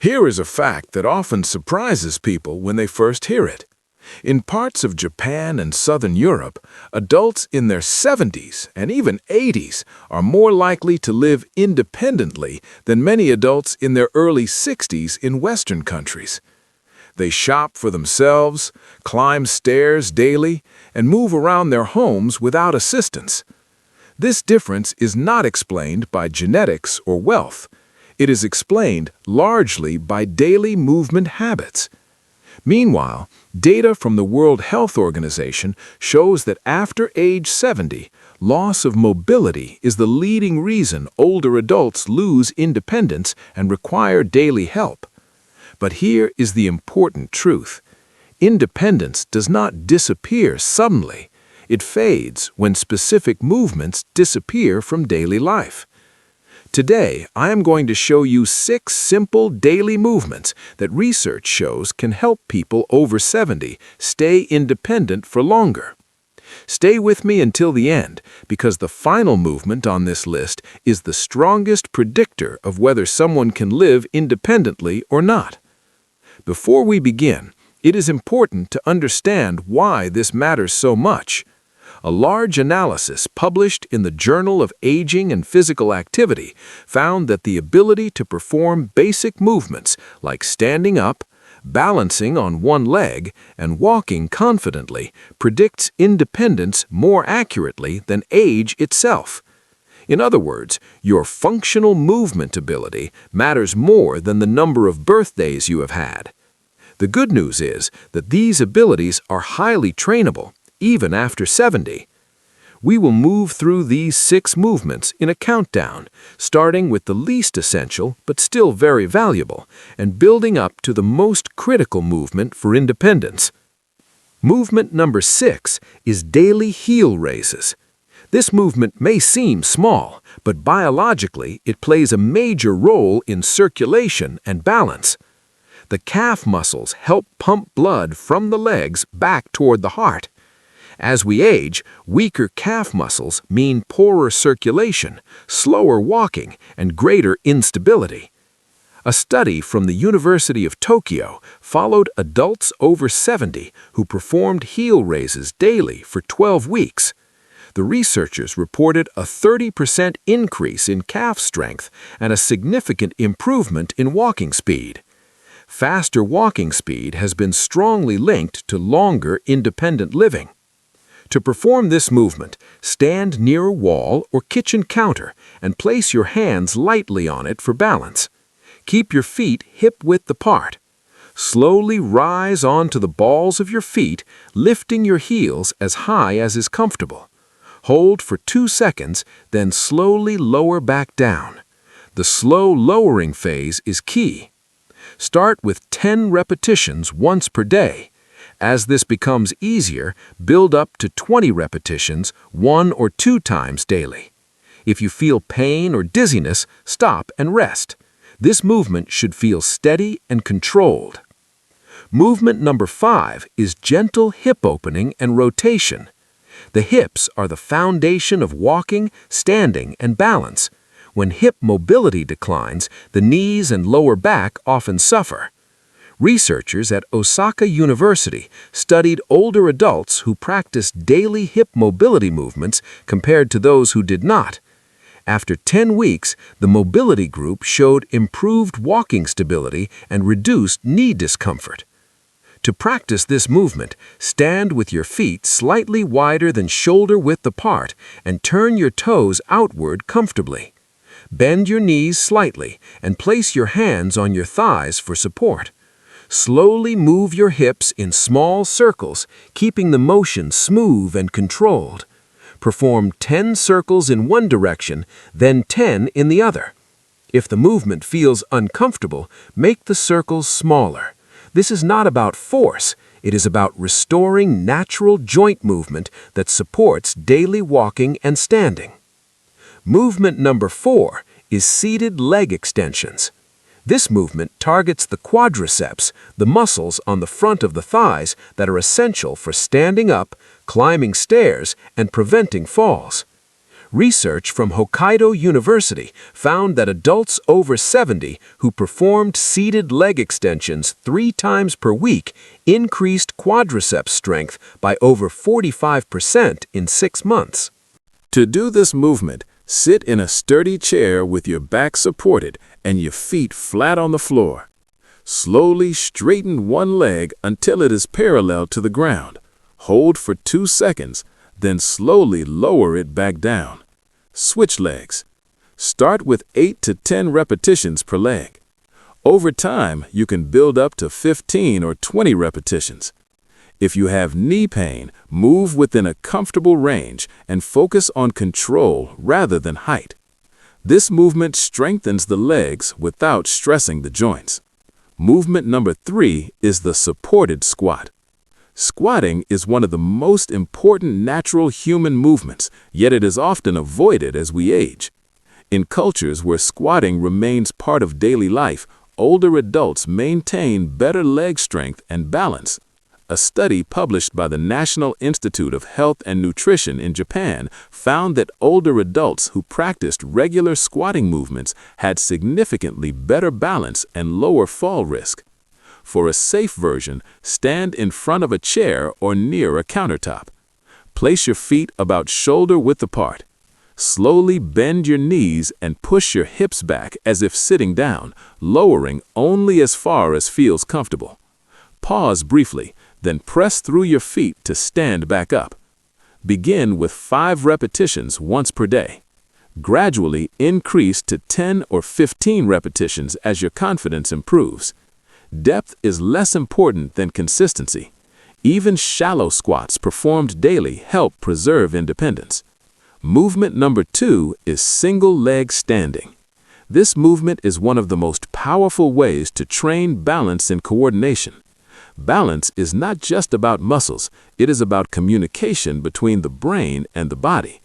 Here is a fact that often surprises people when they first hear it. In parts of Japan and Southern Europe, adults in their 70s and even 80s are more likely to live independently than many adults in their early 60s in Western countries. They shop for themselves, climb stairs daily, and move around their homes without assistance. This difference is not explained by genetics or wealth. It is explained largely by daily movement habits. Meanwhile, data from the World Health Organization shows that after age 70, loss of mobility is the leading reason older adults lose independence and require daily help. But here is the important truth. Independence does not disappear suddenly. It fades when specific movements disappear from daily life. Today, I am going to show you 6 simple daily movements that research shows can help people over 70 stay independent for longer. Stay with me until the end, because the final movement on this list is the strongest predictor of whether someone can live independently or not. Before we begin, it is important to understand why this matters so much. A large analysis published in the Journal of Aging and Physical Activity found that the ability to perform basic movements like standing up, balancing on one leg, and walking confidently predicts independence more accurately than age itself. In other words, your functional movement ability matters more than the number of birthdays you have had. The good news is that these abilities are highly trainable, even after 70. We will move through these 6 movements in a countdown, starting with the least essential but still very valuable, and building up to the most critical movement for independence. Movement number 6 is daily heel raises. This movement may seem small, but biologically it plays a major role in circulation and balance. The calf muscles help pump blood from the legs back toward the heart. As we age, weaker calf muscles mean poorer circulation, slower walking, and greater instability. A study from the University of Tokyo followed adults over 70 who performed heel raises daily for 12 weeks. The researchers reported a 30% increase in calf strength and a significant improvement in walking speed. Faster walking speed has been strongly linked to longer independent living. To perform this movement, stand near a wall or kitchen counter and place your hands lightly on it for balance. Keep your feet hip-width apart. Slowly rise onto the balls of your feet, lifting your heels as high as is comfortable. Hold for 2 seconds, then slowly lower back down. The slow lowering phase is key. Start with 10 repetitions once per day. As this becomes easier, build up to 20 repetitions 1 or 2 times daily. If you feel pain or dizziness, stop and rest. This movement should feel steady and controlled. Movement number 5 is gentle hip opening and rotation. The hips are the foundation of walking, standing, and balance. When hip mobility declines, the knees and lower back often suffer. Researchers at Osaka University studied older adults who practiced daily hip mobility movements compared to those who did not. After 10 weeks, the mobility group showed improved walking stability and reduced knee discomfort. To practice this movement, stand with your feet slightly wider than shoulder width apart and turn your toes outward comfortably. Bend your knees slightly and place your hands on your thighs for support. Slowly move your hips in small circles, keeping the motion smooth and controlled. Perform 10 circles in one direction, then 10 in the other. If the movement feels uncomfortable, make the circles smaller. This is not about force, it is about restoring natural joint movement that supports daily walking and standing. Movement number 4 is seated leg extensions. This movement targets the quadriceps, the muscles on the front of the thighs that are essential for standing up, climbing stairs, and preventing falls. Research from Hokkaido University found that adults over 70 who performed seated leg extensions 3 times per week increased quadriceps strength by over 45% in 6 months. To do this movement, sit in a sturdy chair with your back supported and your feet flat on the floor. Slowly straighten one leg until it is parallel to the ground. Hold for 2 seconds, then slowly lower it back down. Switch legs. Start with 8 to 10 repetitions per leg. Over time, you can build up to 15 or 20 repetitions. If you have knee pain, move within a comfortable range and focus on control rather than height. This movement strengthens the legs without stressing the joints. Movement number 3 is the supported squat. Squatting is one of the most important natural human movements, yet it is often avoided as we age. In cultures where squatting remains part of daily life, older adults maintain better leg strength and balance. A study published by the National Institute of Health and Nutrition in Japan found that older adults who practiced regular squatting movements had significantly better balance and lower fall risk. For a safe version, stand in front of a chair or near a countertop. Place your feet about shoulder width apart. Slowly bend your knees and push your hips back as if sitting down, lowering only as far as feels comfortable. Pause briefly, then press through your feet to stand back up. Begin with 5 repetitions once per day. Gradually increase to 10 or 15 repetitions as your confidence improves. Depth is less important than consistency. Even shallow squats performed daily help preserve independence. Movement number 2 is single leg standing. This movement is one of the most powerful ways to train balance and coordination. Balance is not just about muscles, it is about communication between the brain and the body.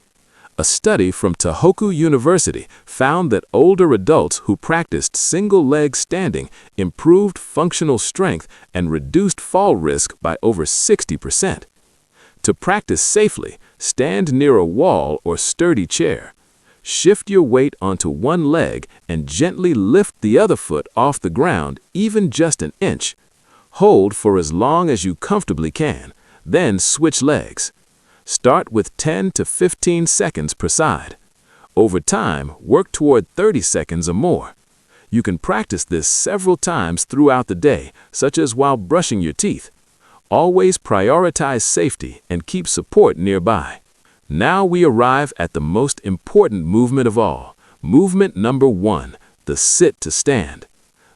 A study from Tohoku University found that older adults who practiced single-leg standing improved functional strength and reduced fall risk by over 60%. To practice safely, stand near a wall or sturdy chair. Shift your weight onto one leg and gently lift the other foot off the ground, even just an inch. Hold for as long as you comfortably can, then switch legs. Start with 10 to 15 seconds per side. Over time, work toward 30 seconds or more. You can practice this several times throughout the day, such as while brushing your teeth. Always prioritize safety and keep support nearby. Now we arrive at the most important movement of all. Movement number 1, the sit to stand.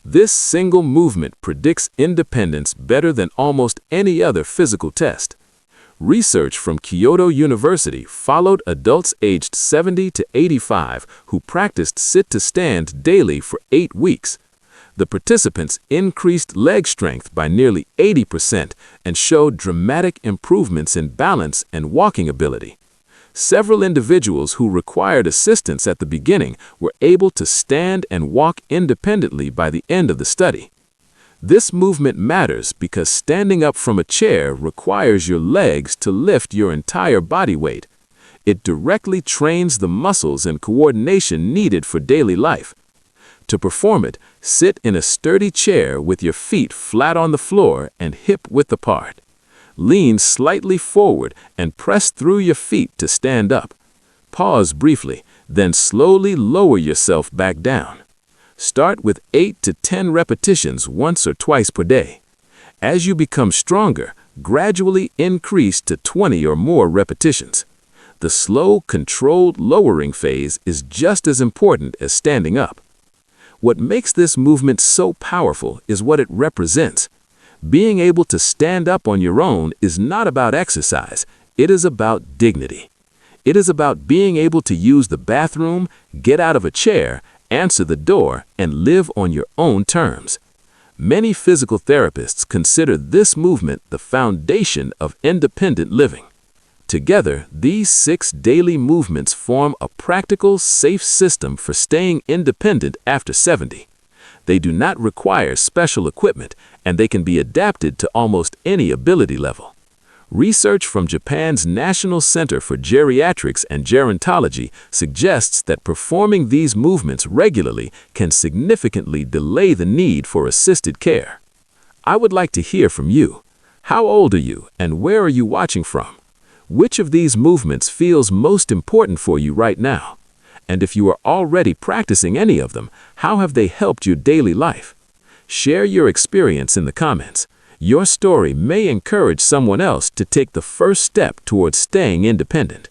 This single movement predicts independence better than almost any other physical test. Research from Kyoto University followed adults aged 70 to 85 who practiced sit-to-stand daily for 8 weeks. The participants increased leg strength by nearly 80% and showed dramatic improvements in balance and walking ability. Several individuals who required assistance at the beginning were able to stand and walk independently by the end of the study. This movement matters because standing up from a chair requires your legs to lift your entire body weight. It directly trains the muscles and coordination needed for daily life. To perform it, sit in a sturdy chair with your feet flat on the floor and hip-width apart. Lean slightly forward and press through your feet to stand up. Pause briefly, then slowly lower yourself back down. Start with 8 to 10 repetitions once or twice per day. As you become stronger, gradually increase to 20 or more repetitions. The slow, controlled lowering phase is just as important as standing up. What makes this movement so powerful is what it represents. Being able to stand up on your own is not about exercise, it is about dignity. It is about being able to use the bathroom, get out of a chair, answer the door, and live on your own terms. Many physical therapists consider this movement the foundation of independent living. Together, these 6 daily movements form a practical, safe system for staying independent after 70. They do not require special equipment, and they can be adapted to almost any ability level. Research from Japan's National Center for Geriatrics and Gerontology suggests that performing these movements regularly can significantly delay the need for assisted care. I would like to hear from you. How old are you and where are you watching from? Which of these movements feels most important for you right now? And if you are already practicing any of them, how have they helped your daily life? Share your experience in the comments. Your story may encourage someone else to take the first step towards staying independent.